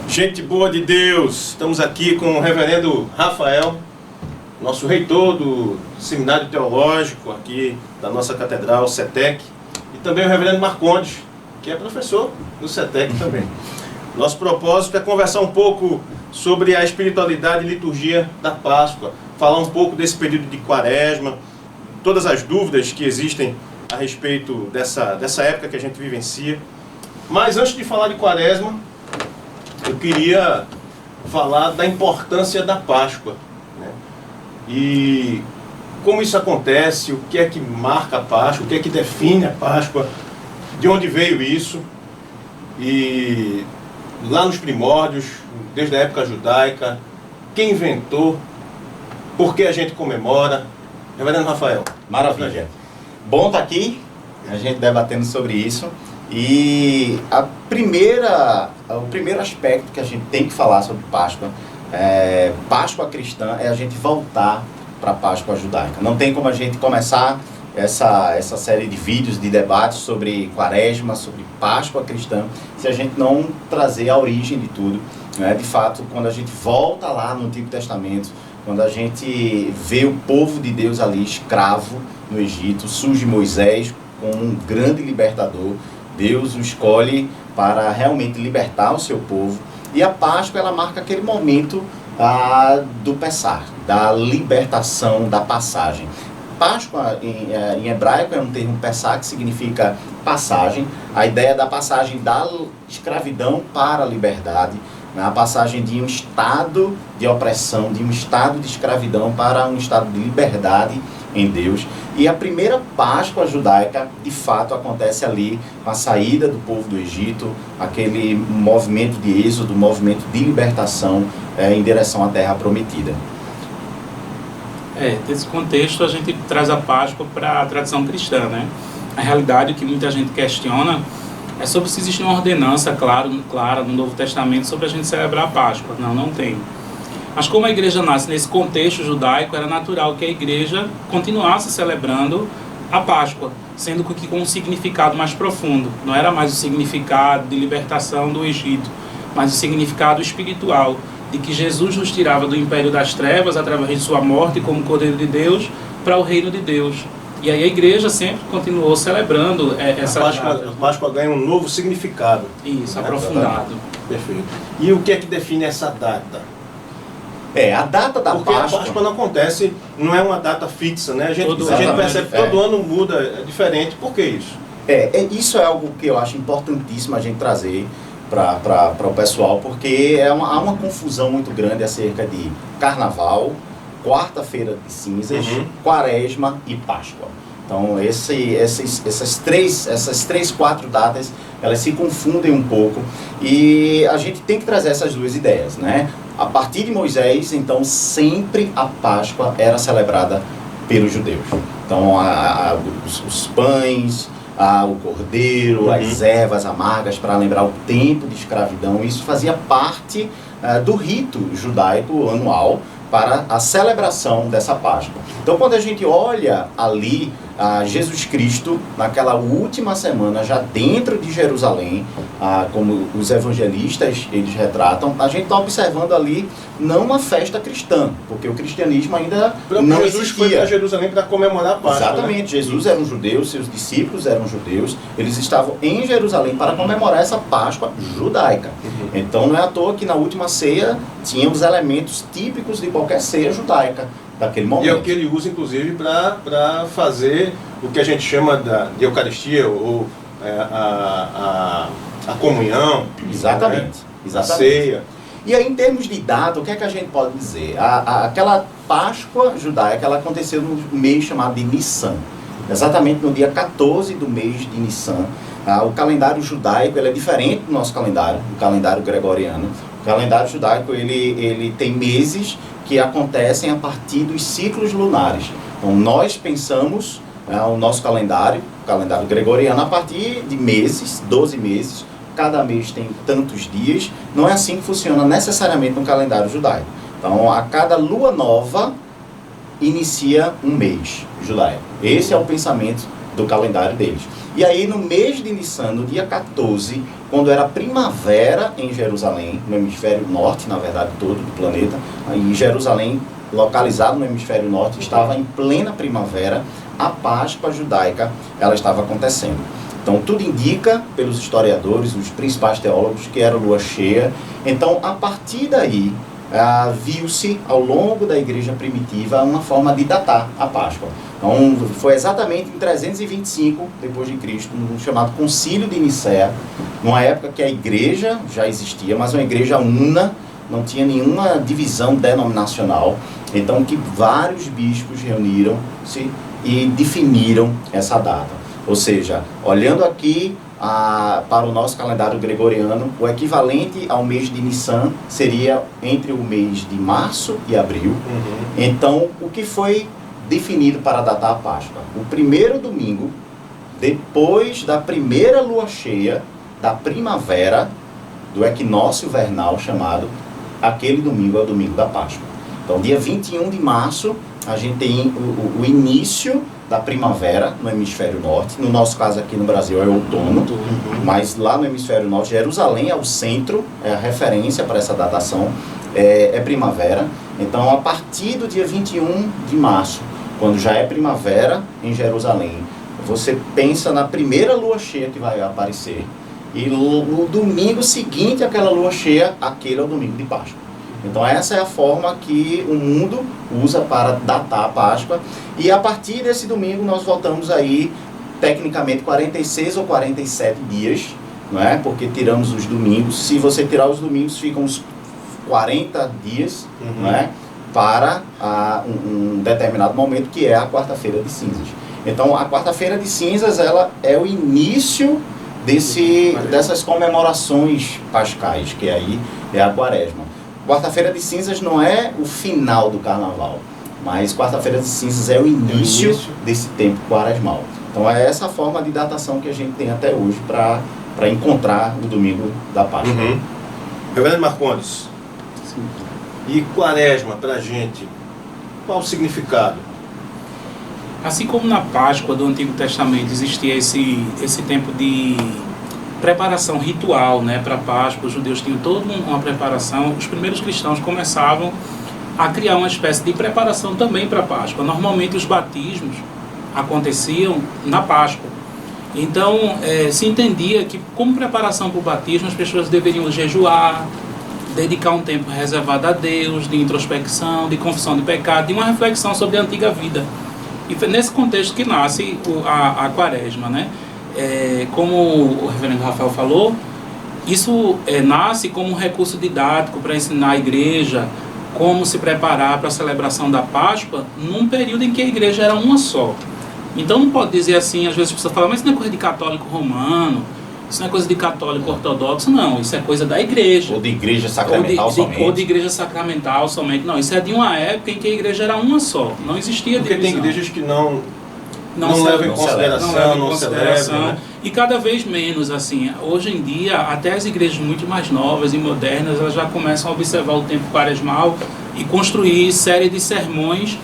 Gente boa de Deus, estamos aqui com o reverendo Rafael, nosso reitor do Seminário Teológico aqui da nossa catedral, CETEC, e também o reverendo Marcondes, que é professor do CETEC também. Nosso propósito é conversar um pouco sobre a espiritualidade e liturgia da Páscoa, falar um pouco desse período de Quaresma, todas as dúvidas que existem a respeito dessa época que a gente vivencia. Mas antes de falar de Quaresma, eu queria falar da importância da Páscoa, né? E como isso acontece, o que é que marca a Páscoa, o que é que define a Páscoa, de onde veio isso. E lá nos primórdios, desde a época judaica, quem inventou, por que a gente comemora. Reverendo Rafael. Maravilha. Bom estar aqui, a gente debatendo sobre isso. E o primeiro aspecto que a gente tem que falar sobre Páscoa, Páscoa cristã, é a gente voltar para a Páscoa judaica. Não tem como a gente começar essa série de vídeos, de debates sobre Quaresma, sobre Páscoa cristã, se a gente não trazer a origem de tudo, né? De fato, quando a gente volta lá no Antigo Testamento, quando a gente vê o povo de Deus ali escravo no Egito, surge Moisés como um grande libertador. Deus o escolhe para realmente libertar o seu povo. E a Páscoa, ela marca aquele momento do Pessar, da libertação, da passagem. Páscoa, em hebraico, é um termo Pessar, que significa passagem. A ideia da passagem da escravidão para a liberdade, né? A passagem de um estado de opressão, de um estado de escravidão para um estado de liberdade em Deus. E a primeira Páscoa judaica, de fato, acontece ali com a saída do povo do Egito, aquele movimento de êxodo, movimento de libertação em direção à Terra Prometida. Nesse contexto a gente traz a Páscoa para a tradição cristã, né? A realidade que muita gente questiona é sobre se existe uma ordenança clara no Novo Testamento sobre a gente celebrar a Páscoa. Não tem. Mas como a igreja nasce nesse contexto judaico, era natural que a igreja continuasse celebrando a Páscoa, sendo que com um significado mais profundo. Não era mais o significado de libertação do Egito, mas o significado espiritual, de que Jesus nos tirava do império das trevas através de sua morte como Cordeiro de Deus para o reino de Deus. E aí a igreja sempre continuou celebrando essa A Páscoa ganha um novo significado. Isso, aprofundado. Perfeito. E o que é que define essa data? A data da Porque Páscoa... a Páscoa não acontece, não é uma data fixa, né? A gente percebe que todo ano muda, é diferente. Por que isso? Isso é algo que eu acho importantíssimo a gente trazer para o pessoal, porque há uma confusão muito grande acerca de Carnaval, Quarta-feira de Cinzas, Quaresma e Páscoa. Então essas três, quatro datas, elas se confundem um pouco e a gente tem que trazer essas duas ideias, né? A partir de Moisés, então, sempre a Páscoa era celebrada pelos judeus. Então os pães, o cordeiro, as ervas amargas para lembrar o tempo de escravidão, isso fazia parte do rito judaico anual para a celebração dessa Páscoa. Então, quando a gente olha ali Jesus Cristo, naquela última semana, já dentro de Jerusalém, como os evangelistas eles retratam, a gente está observando ali não uma festa cristã, porque o cristianismo ainda não Jesus existia. foi para Jerusalém para comemorar a Páscoa. Exatamente, né? Jesus era um judeu, seus discípulos eram judeus, eles estavam em Jerusalém para comemorar essa Páscoa judaica. Então não é à toa que na última ceia tinha os elementos típicos de qualquer ceia judaica daquele momento. E é o que ele usa, inclusive, para fazer o que a gente chama de Eucaristia, ou a comunhão. Exatamente. Né? Exatamente. A ceia. E aí, em termos de data, o que é que a gente pode dizer? Aquela Páscoa judaica, ela aconteceu no mês chamado de Nissan. Exatamente no dia 14 do mês de Nissan. O calendário judaico ele é diferente do nosso calendário, do calendário gregoriano. O calendário judaico ele tem meses que acontecem a partir dos ciclos lunares. Então, nós pensamos o nosso calendário, o calendário gregoriano, a partir de meses, 12 meses. Cada mês tem tantos dias. Não é assim que funciona necessariamente no calendário judaico. Então, a cada lua nova inicia um mês judaico. Esse é o pensamento do calendário deles. E aí no mês de Nissan, no dia 14, quando era primavera em Jerusalém, no hemisfério norte, na verdade todo do planeta, e Jerusalém, localizado no hemisfério norte, estava em plena primavera, a Páscoa judaica ela estava acontecendo. Então tudo indica, pelos historiadores, os principais teólogos, que era lua cheia. Então a partir daí, viu-se ao longo da igreja primitiva uma forma de datar a Páscoa. Então foi exatamente em 325 depois de Cristo, no chamado Concílio de Nicéia, numa época que a igreja já existia, mas uma igreja una, não tinha nenhuma divisão denominacional. Então que vários bispos reuniram-se e definiram essa data. Ou seja, olhando aqui para o nosso calendário gregoriano, o equivalente ao mês de Nissan seria entre o mês de março e abril. Então, o que foi definido para datar a Páscoa? O primeiro domingo, depois da primeira lua cheia da primavera, do equinócio vernal chamado, aquele domingo é o domingo da Páscoa. Então, dia 21 de março, a gente tem o início da primavera no hemisfério norte. No nosso caso aqui no Brasil é outono, mas lá no hemisfério norte, Jerusalém é o centro, é a referência para essa datação, é primavera. Então, a partir do dia 21 de março, quando já é primavera em Jerusalém, você pensa na primeira lua cheia que vai aparecer, e no domingo seguinte àquela lua cheia, aquele é o domingo de Páscoa. Então essa é a forma que o mundo usa para datar a Páscoa. E a partir desse domingo nós voltamos aí, tecnicamente, 46 ou 47 dias, não é? Porque tiramos os domingos. Se você tirar os domingos, ficam uns 40 dias, não é? Para um determinado momento, que é a quarta-feira de cinzas. Então a quarta-feira de cinzas, ela é o início dessas comemorações pascais, que aí é a quaresma. Quarta-feira de cinzas não é o final do carnaval, mas quarta-feira de cinzas é o início desse tempo quaresmal. Então é essa forma de datação que a gente tem até hoje para encontrar o domingo da Páscoa. Reverendo Marcondes, Sim. E quaresma para a gente, qual o significado? Assim como na Páscoa do Antigo Testamento existia esse tempo de preparação ritual, né, para a Páscoa, os judeus tinham toda uma preparação, os primeiros cristãos começavam a criar uma espécie de preparação também para a Páscoa. Normalmente os batismos aconteciam na Páscoa. Então se entendia que, como preparação para o batismo, as pessoas deveriam jejuar, dedicar um tempo reservado a Deus, de introspecção, de confissão de pecado, de uma reflexão sobre a antiga vida. E foi nesse contexto que nasce a quaresma, né? Como o reverendo Rafael falou, isso nasce como um recurso didático para ensinar a igreja como se preparar para a celebração da Páscoa num período em que a igreja era uma só. Então não pode dizer assim, às vezes as pessoas falam, mas isso não é coisa de católico romano, isso não é coisa de católico ortodoxo, não, isso é coisa da igreja. Ou de igreja sacramental somente. Ou de igreja sacramental somente, não, isso é de uma época em que a igreja era uma só, não existia divisão. Porque tem igrejas que não levam em consideração, não celebram, né? E cada vez menos, assim, hoje em dia, até as igrejas muito mais novas e modernas, elas já começam a observar o tempo quaresmal e construir série de sermões,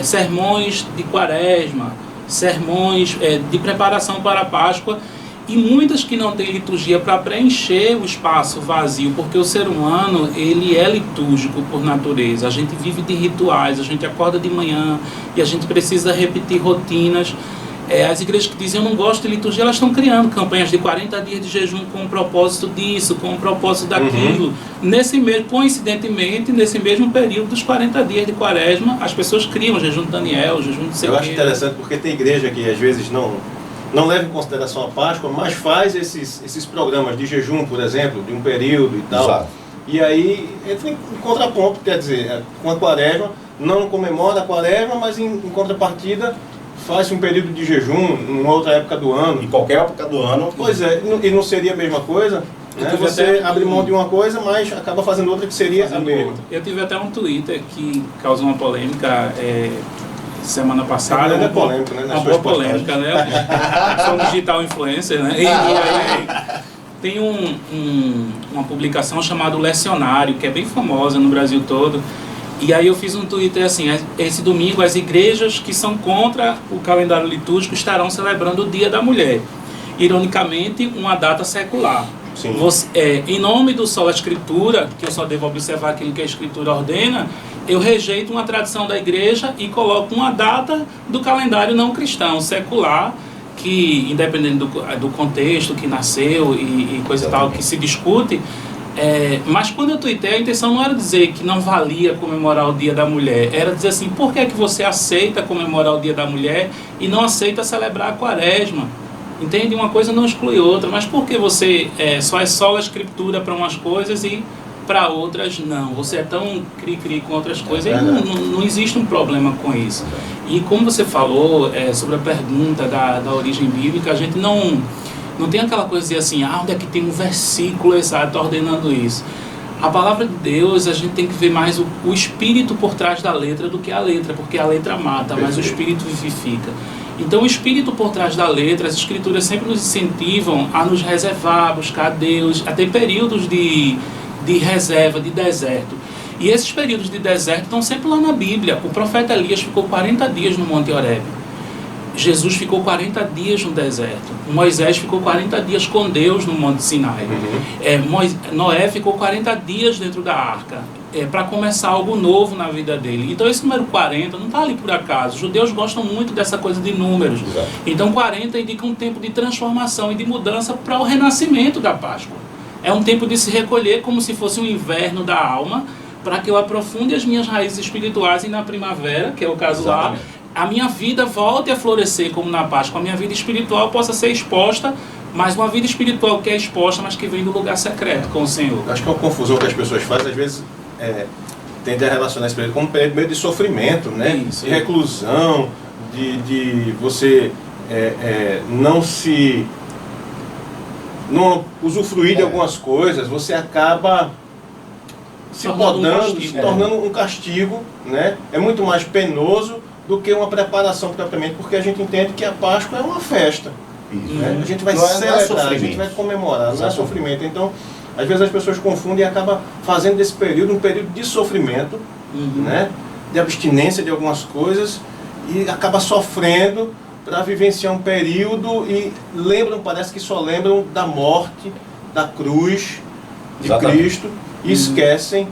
sermões de quaresma, sermões de preparação para a Páscoa, e muitas que não têm liturgia para preencher o espaço vazio, porque o ser humano, ele é litúrgico por natureza. A gente vive de rituais, a gente acorda de manhã e a gente precisa repetir rotinas. As igrejas que dizem eu não gosto de liturgia, elas estão criando campanhas de 40 dias de jejum com o propósito disso, com o propósito daquilo. Coincidentemente, nesse mesmo período dos 40 dias de quaresma, as pessoas criam o jejum de Daniel, o jejum de Sequeira. Eu acho interessante porque tem igreja que às vezes não leva em consideração a Páscoa, mas faz esses programas de jejum, por exemplo, de um período e tal. Exato. E aí entra em contraponto, quer dizer, com a quaresma, não comemora a quaresma, mas em contrapartida faz um período de jejum em outra época do ano. Em qualquer época do ano. Pois é, e não seria a mesma coisa? Né? Você abre mão de uma coisa, mas acaba fazendo outra que seria a mesma. Eu tive até um Twitter que causou uma polêmica semana passada. É polêmica, né? Uma boa polêmica, né? Sou um digital influencer, né? E aí tem uma publicação chamada O Lecionário, que é bem famosa no Brasil todo. E aí eu fiz um Twitter assim, esse domingo as igrejas que são contra o calendário litúrgico estarão celebrando o Dia da Mulher. Ironicamente, uma data secular. Sim. Em nome do Sola Escritura, que eu só devo observar aquilo que a Escritura ordena, eu rejeito uma tradição da igreja e coloco uma data do calendário não cristão, secular, que independente do contexto que nasceu e coisa e tal, que se discute. Mas quando eu tuitei, a intenção não era dizer que não valia comemorar o Dia da Mulher, era dizer assim, por que é que você aceita comemorar o Dia da Mulher e não aceita celebrar a Quaresma? Entende? Uma coisa não exclui outra, mas por que você só é sola escritura para umas coisas e para outras não? Você é tão cri-cri com outras coisas e não existe um problema com isso. E como você falou sobre a pergunta da origem bíblica, a gente não tem aquela coisa de dizer assim, onde é que tem um versículo exato ordenando isso? A palavra de Deus, a gente tem que ver mais o espírito por trás da letra do que a letra, porque a letra mata, mas o espírito vivifica. Então o espírito por trás da letra, as escrituras sempre nos incentivam a nos reservar, a buscar a Deus, a ter períodos de reserva, de deserto. E esses períodos de deserto estão sempre lá na Bíblia. O profeta Elias ficou 40 dias no Monte Horebe. Jesus ficou 40 dias no deserto. Moisés ficou 40 dias com Deus no Monte Sinai. Noé ficou 40 dias dentro da arca. Para começar algo novo na vida dele. Então esse número 40 não está ali por acaso. Os judeus gostam muito dessa coisa de números. Exato. Então 40 indica um tempo de transformação e de mudança para o renascimento da Páscoa. É um tempo de se recolher como se fosse um inverno da alma, para que eu aprofunde as minhas raízes espirituais e na primavera, que é o caso lá, a minha vida volte a florescer como na Páscoa. A minha vida espiritual possa ser exposta, mas uma vida espiritual que é exposta, mas que vem do lugar secreto com o Senhor. Acho que é uma confusão que as pessoas fazem, às vezes tendem a relacionar esse período como um período meio de sofrimento, né? Isso. De reclusão, de você não usufruir de algumas coisas, você acaba se podando, se tornando um castigo, né? É muito mais penoso do que uma preparação propriamente, porque a gente entende que a Páscoa é uma festa. Né? A gente vai celebrar, a gente vai comemorar, não é sofrimento. Então, às vezes as pessoas confundem e acabam fazendo desse período um período de sofrimento, né? De abstinência de algumas coisas, e acaba sofrendo para vivenciar um período e parece que só lembram da morte, da cruz de Cristo, e esquecem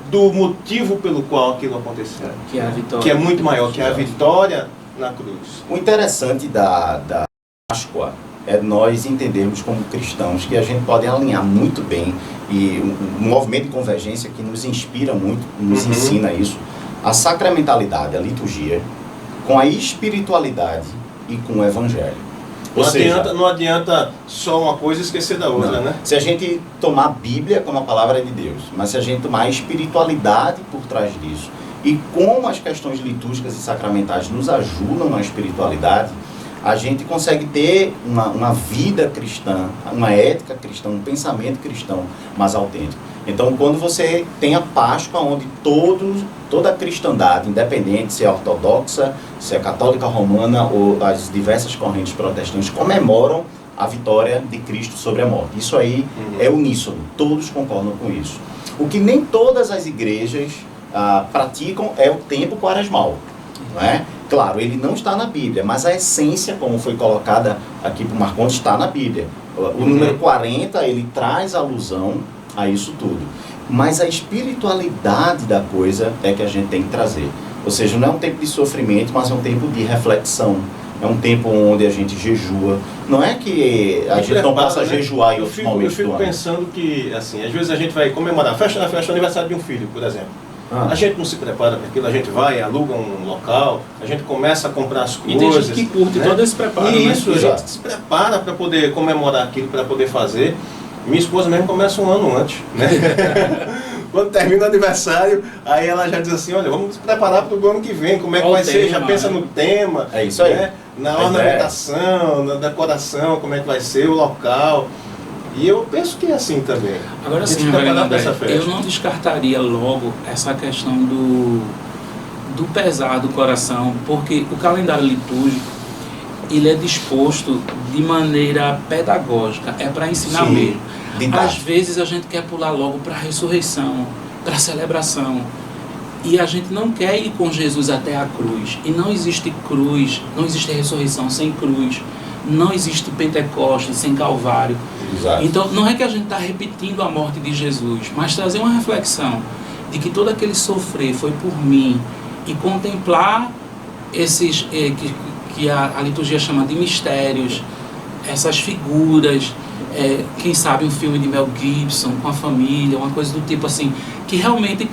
do motivo pelo qual aquilo aconteceu. Que é a vitória. Que é muito maior, que é a vitória na cruz. O interessante da Páscoa é nós entendermos como cristãos que a gente pode alinhar muito bem, e um movimento de convergência que nos inspira muito, nos ensina isso, a sacramentalidade, a liturgia, com a espiritualidade e com o evangelho. Não adianta só uma coisa e esquecer da outra, né? Se a gente tomar a Bíblia como a palavra de Deus, mas se a gente tomar a espiritualidade por trás disso, e como as questões litúrgicas e sacramentais nos ajudam na espiritualidade, a gente consegue ter uma vida cristã, uma ética cristã, um pensamento cristão mais autêntico. Então, quando você tem a Páscoa, onde toda a cristandade, independente se é ortodoxa, se é católica romana ou as diversas correntes protestantes, comemoram a vitória de Cristo sobre a morte. Isso aí é uníssono, todos concordam com isso. O que nem todas as igrejas praticam é o tempo quaresmal, não é? Claro, ele não está na Bíblia, mas a essência, como foi colocada aqui por Marcondes, está na Bíblia. O número 40, ele traz alusão a isso tudo. Mas a espiritualidade da coisa é que a gente tem que trazer. Ou seja, não é um tempo de sofrimento, mas é um tempo de reflexão. É um tempo onde a gente jejua. Não é que a gente não possa jejuar em outros momentos do ano. Eu fico pensando que, assim, às vezes a gente vai comemorar festa aniversário de um filho, por exemplo. A gente não se prepara para aquilo, a gente vai, aluga um local, a gente começa a comprar as coisas. E tem gente que curte, né? Todo esse preparo. Isso, a gente se prepara para poder comemorar aquilo, para poder fazer. Minha esposa mesmo começa um ano antes, né? Quando termina o aniversário, aí ela já diz assim, olha, vamos se preparar para o ano que vem, como é que vai ser, já pensa no tema. É isso aí. Né? Na ornamentação, na decoração, como é que vai ser, o local. E eu penso que é assim também. Agora sim, eu não descartaria logo essa questão do pesar do coração, porque o calendário litúrgico, ele é disposto de maneira pedagógica, é para ensinar mesmo. Às vezes a gente quer pular logo para a ressurreição, para a celebração. E a gente não quer ir com Jesus até a cruz. E não existe cruz, não existe ressurreição sem cruz. Não existe Pentecostes sem Calvário. Exato. Então, não é que a gente está repetindo a morte de Jesus, mas trazer uma reflexão de que todo aquele sofrer foi por mim e contemplar esses que a liturgia chama de mistérios, essas figuras, quem sabe um filme de Mel Gibson com a família, uma coisa do tipo assim, que realmente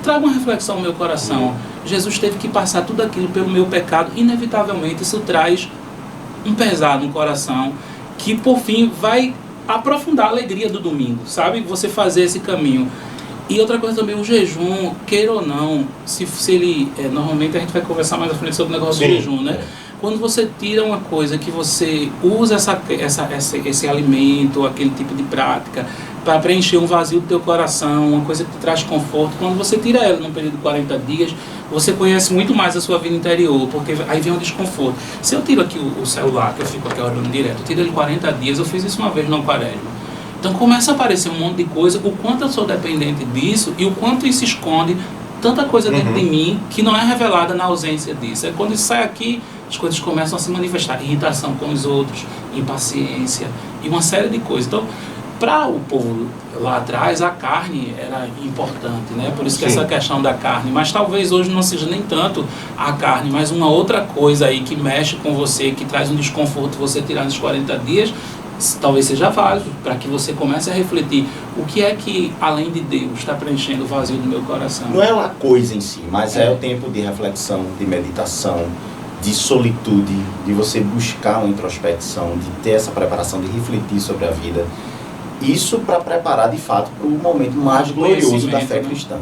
traga uma reflexão no meu coração. Jesus teve que passar tudo aquilo pelo meu pecado, inevitavelmente isso traz um pesado no coração, que por fim vai aprofundar a alegria do domingo, sabe? Você fazer esse caminho. E outra coisa também, o jejum, queira ou não, se ele... normalmente a gente vai conversar mais à frente sobre o negócio do jejum, né? Quando você tira uma coisa que você usa esse alimento, aquele tipo de prática, para preencher um vazio do teu coração, uma coisa que te traz conforto, quando você tira ela num período de 40 dias, você conhece muito mais a sua vida interior, porque aí vem um desconforto. Se eu tiro aqui o celular, que eu fico aqui olhando direto, eu tiro ele 40 dias, eu fiz isso uma vez no quaresma. Então começa a aparecer um monte de coisa, o quanto eu sou dependente disso e o quanto isso esconde tanta coisa dentro de mim que não é revelada na ausência disso. É quando isso sai aqui, as coisas começam a se manifestar. Irritação com os outros, impaciência e uma série de coisas. Então, para o povo lá atrás, a carne era importante, né? Por isso que essa questão da carne. Mas talvez hoje não seja nem tanto a carne, mas uma outra coisa aí que mexe com você, que traz um desconforto você tirar nos 40 dias, talvez seja válido, para que você comece a refletir o que é que, além de Deus, está preenchendo o vazio do meu coração. Não é uma coisa em si, mas é o tempo de reflexão, de meditação, de solitude, de você buscar uma introspecção, de ter essa preparação, de refletir sobre a vida. Isso para preparar, de fato, para o momento mais glorioso da fé cristã.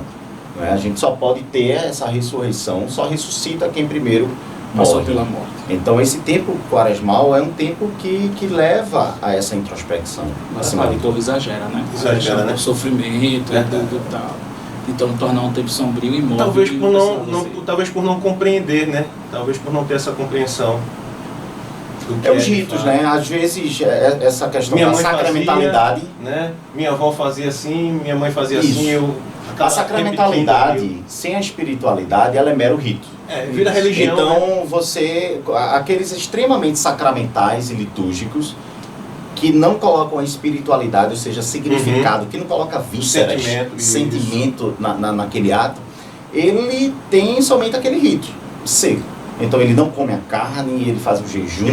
Não é? A gente só pode ter essa ressurreição, só ressuscita quem primeiro passou pela morte. Então esse tempo quaresmal é um tempo que leva a essa introspecção. Mas o povo exagera, né? Exagera, né? O sofrimento, tal. Então tornar um tempo sombrio e morto. Talvez por não compreender, né? Talvez por não ter essa compreensão. Os ritos, né? Às vezes essa questão da sacramentalidade. Fazia, né? Minha avó fazia assim, minha mãe fazia assim. A sacramentalidade sem a espiritualidade, ela é mero rito. Vira religião. Então aqueles extremamente sacramentais e litúrgicos que não colocam a espiritualidade, ou seja, significado, que não coloca vísceras, sentimento naquele ato, ele tem somente aquele rito seco. Então ele não come a carne, ele faz o jejum,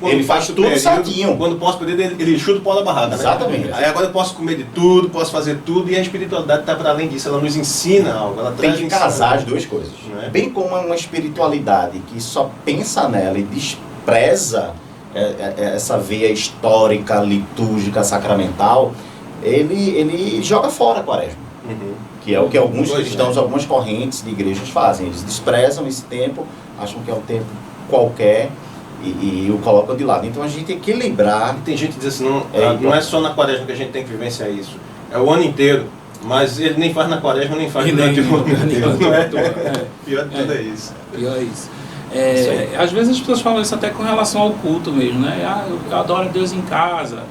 ele faz tudo certinho. Quando posso poder, ele chuta o pau da barraca. Exatamente. Né? Aí agora eu posso comer de tudo, posso fazer tudo, e a espiritualidade está para além disso, ela nos ensina algo. Ela tem que casar as duas coisas. Bem como uma espiritualidade que só pensa nela e despreza essa veia histórica, litúrgica, sacramental, ele joga fora a quaresma. Que é o que alguns cristãos, algumas correntes de igrejas fazem. Eles desprezam esse tempo, acham que é um tempo qualquer e o colocam de lado. Então a gente tem que equilibrar. E tem gente que diz assim, não é só na quaresma que a gente tem que vivenciar isso. É o ano inteiro. Mas ele nem faz na quaresma, nem faz durante o ano inteiro. Pior de tudo é isso. Pior é isso. Às vezes as pessoas falam isso até com relação ao culto mesmo, né? Eu adoro a Deus em casa.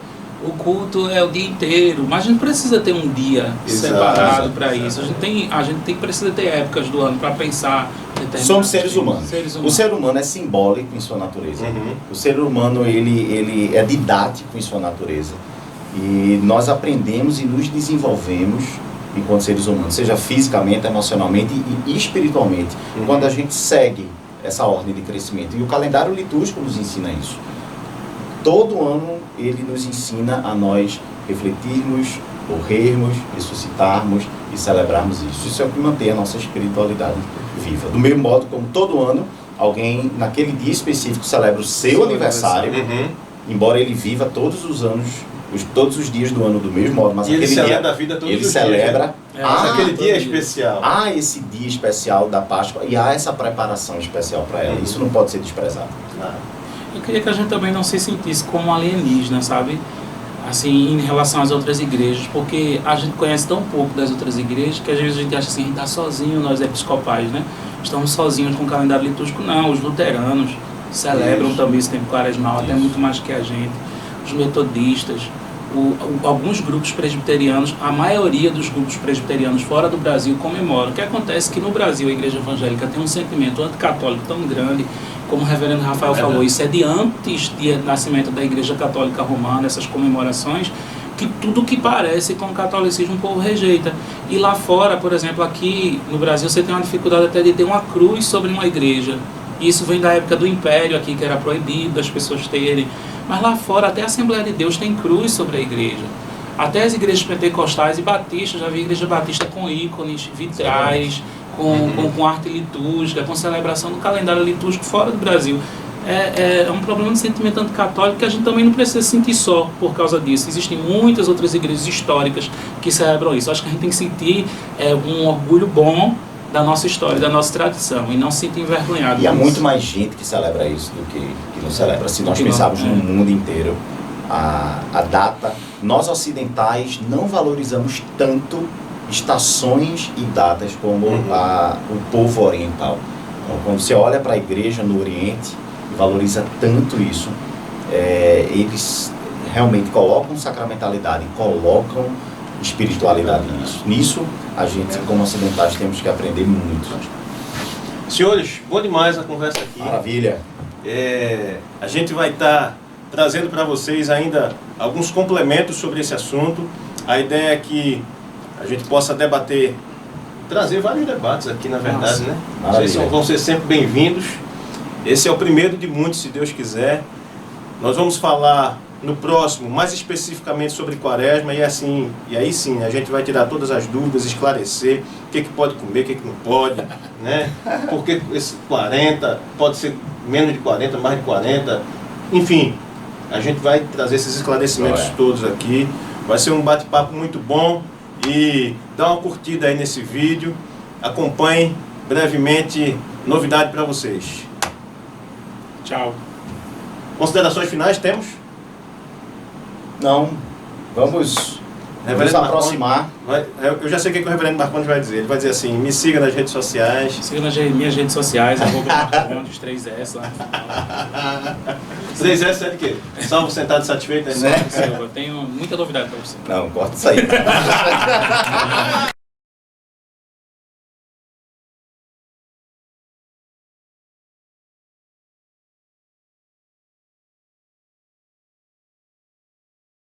O culto é o dia inteiro, mas a gente precisa ter um dia separado para isso. A gente precisa ter épocas do ano para pensar. Somos seres humanos. O ser humano é simbólico em sua natureza. O ser humano ele é didático em sua natureza. E nós aprendemos e nos desenvolvemos enquanto seres humanos, seja fisicamente, emocionalmente e espiritualmente, quando a gente segue essa ordem de crescimento. E o calendário litúrgico nos ensina isso. Todo ano ele nos ensina a nós refletirmos, morrermos, ressuscitarmos e celebrarmos isso. Isso é o que mantém a nossa espiritualidade viva. Do mesmo modo como todo ano, alguém naquele dia específico celebra o seu aniversário, embora ele viva todos os anos, todos os dias do ano do mesmo modo, mas aquele dia a vida todos ele os celebra. Dias, né? Aquele dia é especial. Há esse dia especial da Páscoa e há essa preparação especial para ela. Isso não pode ser desprezado. Eu queria que a gente também não se sentisse como alienígena, sabe? Assim, em relação às outras igrejas, porque a gente conhece tão pouco das outras igrejas que às vezes a gente acha assim, a gente está sozinho, nós episcopais, né? Estamos sozinhos com o calendário litúrgico. Não, os luteranos celebram também esse tempo quaresmal, até muito mais que a gente. Os metodistas, alguns grupos presbiterianos, a maioria dos grupos presbiterianos fora do Brasil comemoram. O que acontece é que no Brasil a igreja evangélica tem um sentimento anticatólico tão grande, como o reverendo Rafael falou, isso é de antes do nascimento da igreja católica romana, essas comemorações, que tudo que parece com o catolicismo o povo rejeita. E lá fora, por exemplo, aqui no Brasil, você tem uma dificuldade até de ter uma cruz sobre uma igreja. Isso vem da época do Império aqui, que era proibido as pessoas terem. Mas lá fora, até a Assembleia de Deus tem cruz sobre a igreja. Até as igrejas pentecostais e batistas, já vi igreja batista com ícones, vitrais, com arte litúrgica, com celebração do calendário litúrgico fora do Brasil. É um problema de sentimento anticatólico que a gente também não precisa sentir só por causa disso. Existem muitas outras igrejas históricas que celebram isso. Acho que a gente tem que sentir um orgulho bom da nossa história, da nossa tradição, e não se sentir envergonhado. E há muito mais gente que celebra isso do que não celebra. Se nós pensarmos no mundo inteiro, a data, nós ocidentais não valorizamos tanto estações e datas como o povo oriental. Então, quando você olha para a igreja no Oriente e valoriza tanto isso, eles realmente colocam sacramentalidade, colocam espiritualidade nisso. Nisso, a gente, como ocidentais, temos que aprender muito. Senhores, bom demais a conversa aqui. Maravilha. A gente vai estar trazendo para vocês ainda alguns complementos sobre esse assunto. A ideia é que a gente possa debater, trazer vários debates aqui, na verdade, né? Vocês vão ser sempre bem-vindos. Esse é o primeiro de muitos, se Deus quiser. Nós vamos falar no próximo, mais especificamente sobre Quaresma, e aí sim, a gente vai tirar todas as dúvidas, esclarecer o que pode comer, o que não pode, né? Porque esse 40, pode ser menos de 40, mais de 40, enfim, a gente vai trazer esses esclarecimentos todos aqui. Vai ser um bate-papo muito bom, e dá uma curtida aí nesse vídeo, acompanhe brevemente novidade para vocês. Tchau. Considerações finais temos? Não, vamos nos aproximar. Eu já sei o que o reverendo Marcondes vai dizer. Ele vai dizer assim: me siga nas redes sociais. Siga nas minhas redes sociais, @Marcondes, 3S lá. 3S é de quê? Salvo, sentado, satisfeito? Eu tenho muita novidade para você. Não, corta isso aí.